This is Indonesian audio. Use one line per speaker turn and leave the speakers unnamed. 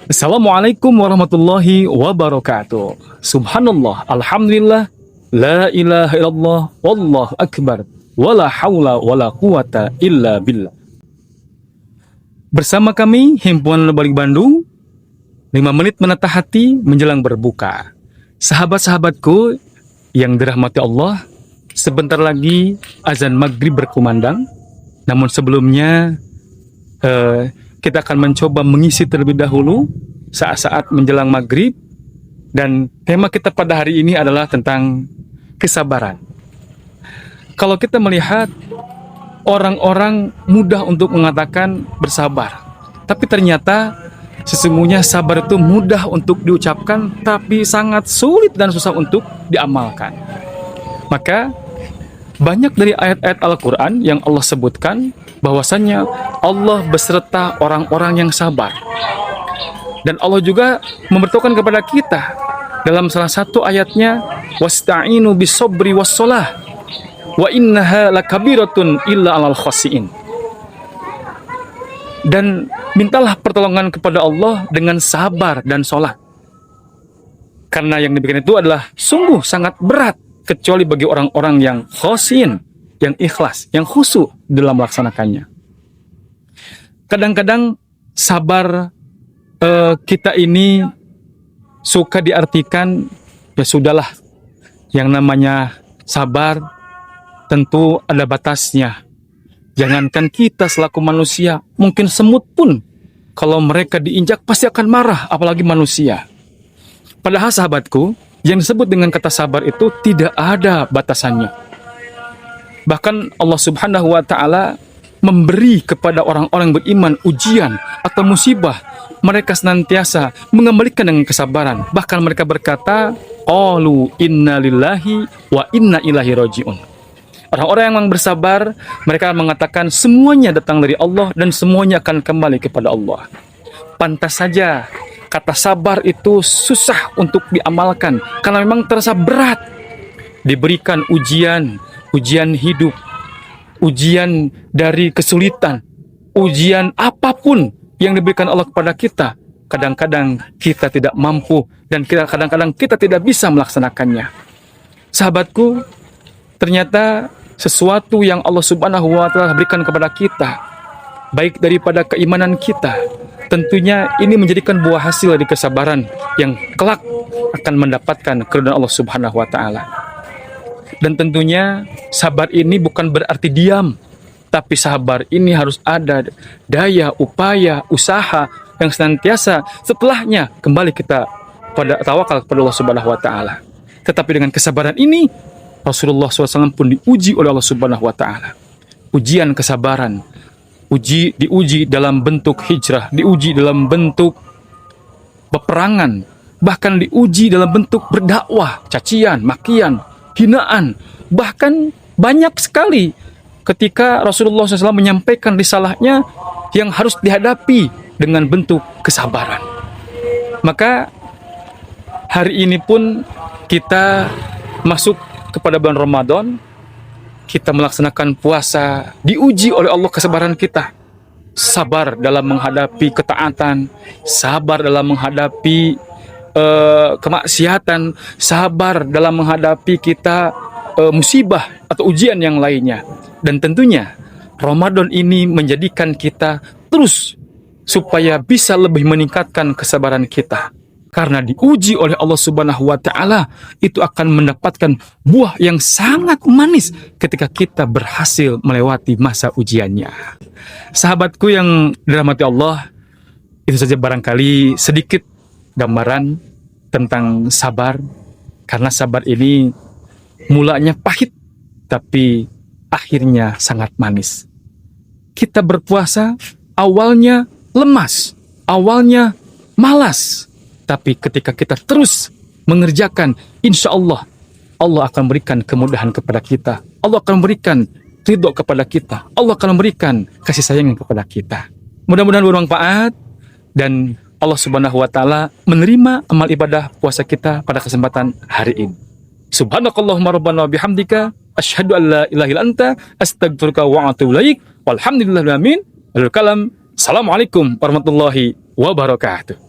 Assalamualaikum warahmatullahi wabarakatuh. Subhanallah, alhamdulillah, la ilaha illallah, wallahu akbar, wala haula wala quwata illa billah. Bersama kami, Himpunan Balik Bandung, 5 menit menatah hati menjelang berbuka. Sahabat-sahabatku yang dirahmati Allah, sebentar lagi azan maghrib berkumandang. Namun sebelumnya, kita akan mencoba mengisi terlebih dahulu saat-saat menjelang maghrib. Dan tema kita pada hari ini adalah tentang kesabaran. Kalau kita melihat orang-orang mudah untuk mengatakan bersabar, tapi ternyata sesungguhnya sabar itu mudah untuk diucapkan, tapi sangat sulit dan susah untuk diamalkan. Maka banyak dari ayat-ayat Al-Quran yang Allah sebutkan bahwasannya Allah beserta orang-orang yang sabar. Dan Allah juga memberitahukan kepada kita dalam salah satu ayatnya, wasta'inu bisobri wassalah wa innaha lakabiratun illa alal khasiin. Dan mintalah pertolongan kepada Allah dengan sabar dan sholat, karena yang demikian itu adalah sungguh sangat berat kecuali bagi orang-orang yang khasiin, yang ikhlas, yang khusyuk dalam melaksanakannya. Kadang-kadang sabar kita ini suka diartikan, ya sudahlah, yang namanya sabar tentu ada batasnya. Jangankan kita selaku manusia, mungkin semut pun kalau mereka diinjak pasti akan marah, apalagi manusia. Padahal sahabatku, yang disebut dengan kata sabar itu tidak ada batasannya. Bahkan Allah Subhanahu wa Ta'ala memberi kepada orang-orang beriman ujian atau musibah. Mereka senantiasa mengembalikan dengan kesabaran. Bahkan mereka berkata, qalu inna lillahi wa inna ilaihi raji'un. Orang-orang yang memang bersabar, mereka mengatakan semuanya datang dari Allah dan semuanya akan kembali kepada Allah. Pantas saja kata sabar itu susah untuk diamalkan karena memang terasa berat. Diberikan ujian hidup, ujian dari kesulitan, ujian apapun yang diberikan Allah kepada kita, kadang-kadang kita tidak mampu dan kadang-kadang kita tidak bisa melaksanakannya. Sahabatku, ternyata sesuatu yang Allah Subhanahu wa Ta'ala berikan kepada kita, baik daripada keimanan kita, tentunya ini menjadikan buah hasil dari kesabaran yang kelak akan mendapatkan keridhaan Allah Subhanahu wa Ta'ala. Dan tentunya sabar ini bukan berarti diam, tapi sabar ini harus ada daya, upaya, usaha yang senantiasa setelahnya kembali kita pada tawakal kepada Allah Subhanahu wa Ta'ala. Tetapi dengan kesabaran ini Rasulullah SAW pun diuji oleh Allah Subhanahu wa Ta'ala. Ujian kesabaran, diuji dalam bentuk hijrah, diuji dalam bentuk peperangan, bahkan diuji dalam bentuk berdakwah, cacian, makian, hinaan, bahkan banyak sekali ketika Rasulullah SAW menyampaikan risalahnya yang harus dihadapi dengan bentuk kesabaran. Maka hari ini pun kita masuk kepada bulan Ramadan, kita melaksanakan puasa, diuji oleh Allah kesabaran kita. Sabar dalam menghadapi ketaatan, sabar dalam menghadapi kemaksiatan, sabar dalam menghadapi kita musibah atau ujian yang lainnya. Dan tentunya Ramadan ini menjadikan kita terus supaya bisa lebih meningkatkan kesabaran kita. Karena diuji oleh Allah Subhanahu wa Ta'ala, itu akan mendapatkan buah yang sangat manis ketika kita berhasil melewati masa ujiannya. Sahabatku yang dirahmati Allah, itu saja barangkali sedikit gambaran tentang sabar. Karena sabar ini mulanya pahit, tapi akhirnya sangat manis. Kita berpuasa, awalnya lemas, awalnya malas. Tapi ketika kita terus mengerjakan, insya Allah, Allah akan berikan kemudahan kepada kita. Allah akan berikan ridho kepada kita. Allah akan memberikan kasih sayang kepada kita. Mudah-mudahan bermanfaat dan Allah Subhanahu wa Ta'ala menerima amal ibadah puasa kita pada kesempatan hari ini. Subhanakallahumma rabbana bihamdika asyhadu an la ilaha illa anta astaghfiruka wa atubu ilaik. Walhamdulillahirabbil alamin. Al kalam Assalamualaikum warahmatullahi wabarakatuh.